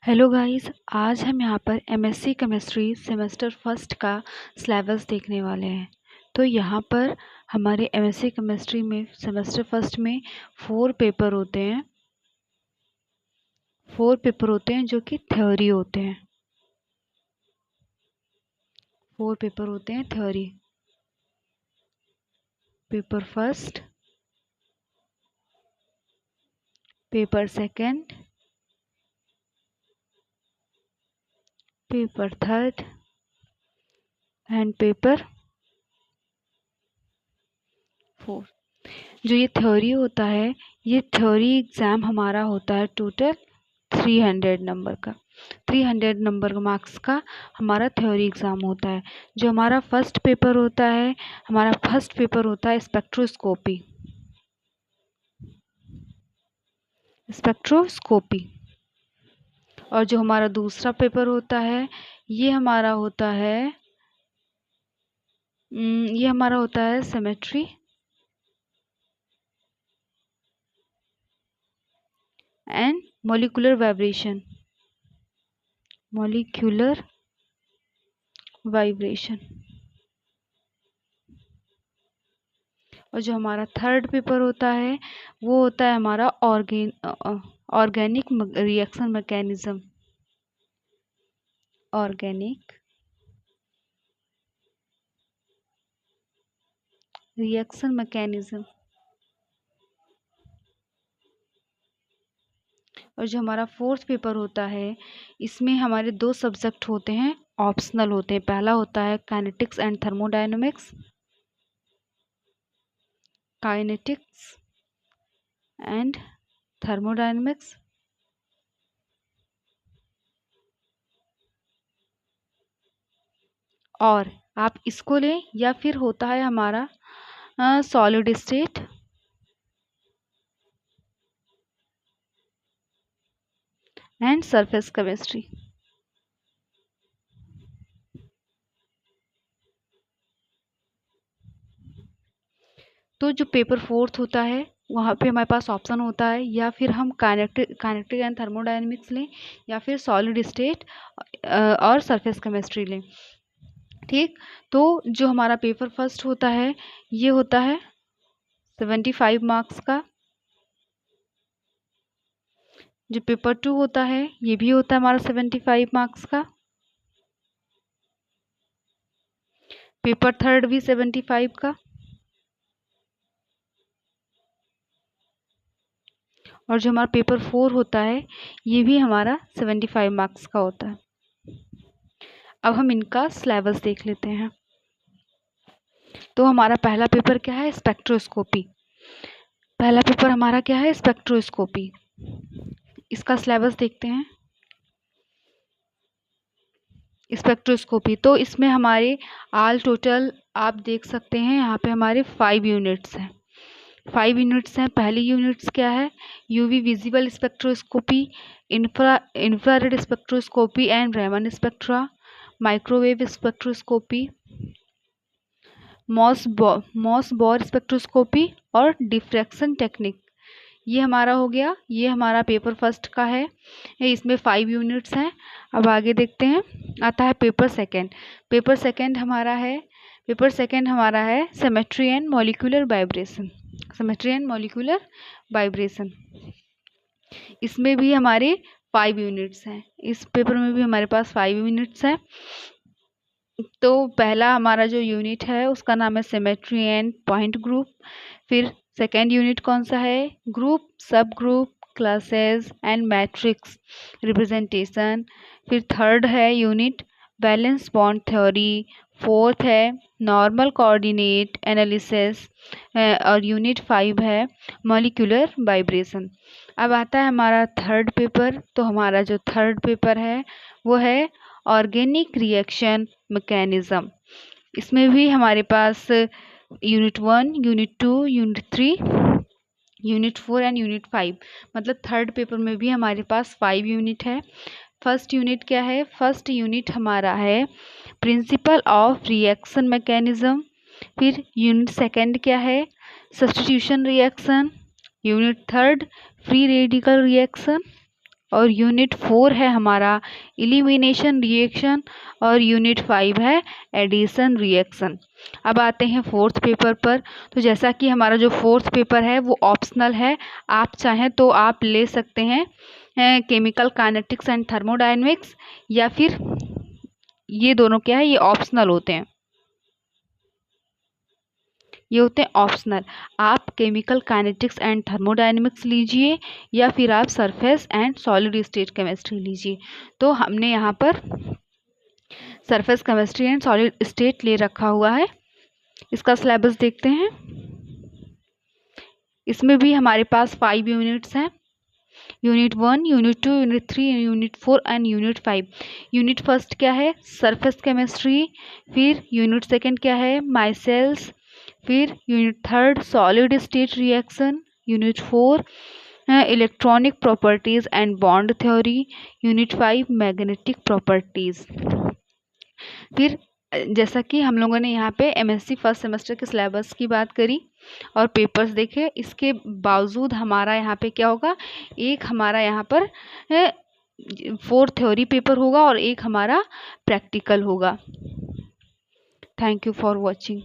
Hello guys, आज हम यहाँ पर एमएससी केमिस्ट्री सेमेस्टर फर्स्ट का सिलेबस देखने वाले हैं। तो यहाँ पर हमारे एमएससी केमिस्ट्री में सेमेस्टर फर्स्ट में 4 पेपर होते हैं। 4 पेपर होते हैं जो कि थ्योरी होते हैं। 4 पेपर होते हैं theory. Paper first, paper second, paper third and paper 4। जो ये थ्योरी होता है, ये थ्योरी एग्ज़ाम हमारा होता है टोटल 300 नंबर का। 300 नंबर मार्क्स का हमारा थ्योरी एग्ज़ाम होता है। जो हमारा फर्स्ट पेपर होता है, हमारा फर्स्ट पेपर होता है स्पेक्ट्रोस्कोपी। स्पेक्ट्रोस्कोपी। और जो हमारा दूसरा पेपर होता है, ये हमारा होता है symmetry and molecular vibration. Molecular vibration. और जो हमारा थर्ड पेपर होता है, वो होता है हमारा organic reaction mechanism. Organic reaction mechanism. और जो हमारा फोर्थ पेपर होता है, इसमें हमारे 2 सब्जेक्ट होते हैं, ऑप्शनल होते हैं। पहला होता है kinetics and thermodynamics. Kinetics and thermodynamics. और आप इसको लें, या फिर होता है हमारा solid state and surface chemistry. तो जो पेपर फोर्थ होता है, वहाँ पे हमारे पास ऑप्शन होता है, या फिर हम काइनेटिक एंड थर्मोडायनेमिक्स लें, या फिर सॉलिड स्टेट और सरफेस केमिस्ट्री लें। ठीक, तो जो हमारा पेपर फर्स्ट होता है, ये होता है 75 मार्क्स का। जो पेपर 2 होता है, ये भी होता है हमारा 75 मार्क्स का। पेपर थर्ड भी 75 का। और जो हमारा पेपर 4 होता है, ये भी हमारा 75 मार्क्स का होता है। अब हम इनका सिलेबस देख लेते हैं। तो हमारा पहला पेपर क्या है? स्पेक्ट्रोस्कोपी। पहला पेपर हमारा क्या है? स्पेक्ट्रोस्कोपी। इसका सिलेबस देखते हैं। स्पेक्ट्रोस्कोपी, तो इसमें हमारे ऑल टोटल आप देख सकते हैं, यहाँ पे हमारे 5 यूनिट्स हैं। 5 यूनिट्स हैं। पहली यूनिट्स क्या है? UV visible spectroscopy, infrared spectroscopy and Raman spectra, microwave spectroscopy, Mossbauer spectroscopy और डिफ्रैक्शन टेक्निक। ये हमारा हो गया। ये हमारा पेपर फर्स्ट का है। इसमें 5 यूनिट्स हैं। अब आगे देखते हैं। आता है पेपर सेकंड। पेपर सेकंड हमारा है symmetry and molecular vibration. Symmetry and molecular vibration. इसमें भी हमारे 5 यूनिट्स हैं। इस पेपर में भी हमारे पास 5 यूनिट्स हैं। तो पहला हमारा जो यूनिट है, उसका नाम है सिमेट्री एंड पॉइंट ग्रुप। फिर सेकेंड यूनिट कौन सा है? ग्रुप, सब group, classes and matrix representation. फिर थर्ड है unit valence bond theory. Fourth है नॉर्मल कोऑर्डिनेट एनालिसिस। और यूनिट 5 है मॉलिक्यूलर वाइब्रेशन। अब आता है हमारा थर्ड पेपर। तो हमारा जो थर्ड पेपर है, वो है ऑर्गेनिक रिएक्शन मैकेनिज्म। इसमें भी हमारे पास unit 1, unit 2, unit 3, unit 4 and unit 5, मतलब थर्ड पेपर में भी हमारे पास 5 यूनिट है। फर्स्ट यूनिट क्या है? फर्स्ट यूनिट हमारा है प्रिंसिपल ऑफ रिएक्शन मैकेनिज्म। फिर यूनिट सेकंड क्या है? Substitution reaction. Unit third free radical reaction. और यूनिट 4 है हमारा एलिमिनेशन रिएक्शन और यूनिट 5 है एडिशन रिएक्शन। अब आते हैं फोर्थ पेपर पर। तो जैसा कि हमारा जो फोर्थ पेपर है वो ऑप्शनल है, आप चाहें तो आप ले सकते हैं केमिकल काइनेटिक्स एंड थर्मोडायनेमिक्स, या फिर ये दोनों क्या है, ये ऑप्शनल होते हैं, ये होते हैं ऑप्शनल। आप केमिकल काइनेटिक्स एंड थर्मोडायनेमिक्स लीजिए या फिर आप surface and solid state chemistry लीजिए। तो हमने यहाँ पर surface chemistry and solid state ले रखा हुआ है। इसका सिलेबस देखते हैं। इसमें भी हमारे पास 5 यूनिट्स हैं, unit 1, unit 2, unit 3, unit 4 and unit 5। Unit first क्या है, सरफेस केमिस्ट्री। फिर यूनिट सेकंड क्या है, माइसेल्स। फिर unit third solid state reaction. Unit 4 electronic properties and bond theory. Unit 5 magnetic properties. फिर जैसा कि हम लोगों ने यहाँ पे एमएससी फर्स्ट सेमेस्टर के सिलेबस की बात करी और पेपर्स देखे, इसके बावजूद हमारा यहाँ पे क्या होगा, एक हमारा यहाँ पर 4 थ्योरी पेपर होगा और एक हमारा प्रैक्टिकल होगा। Thank you for watching.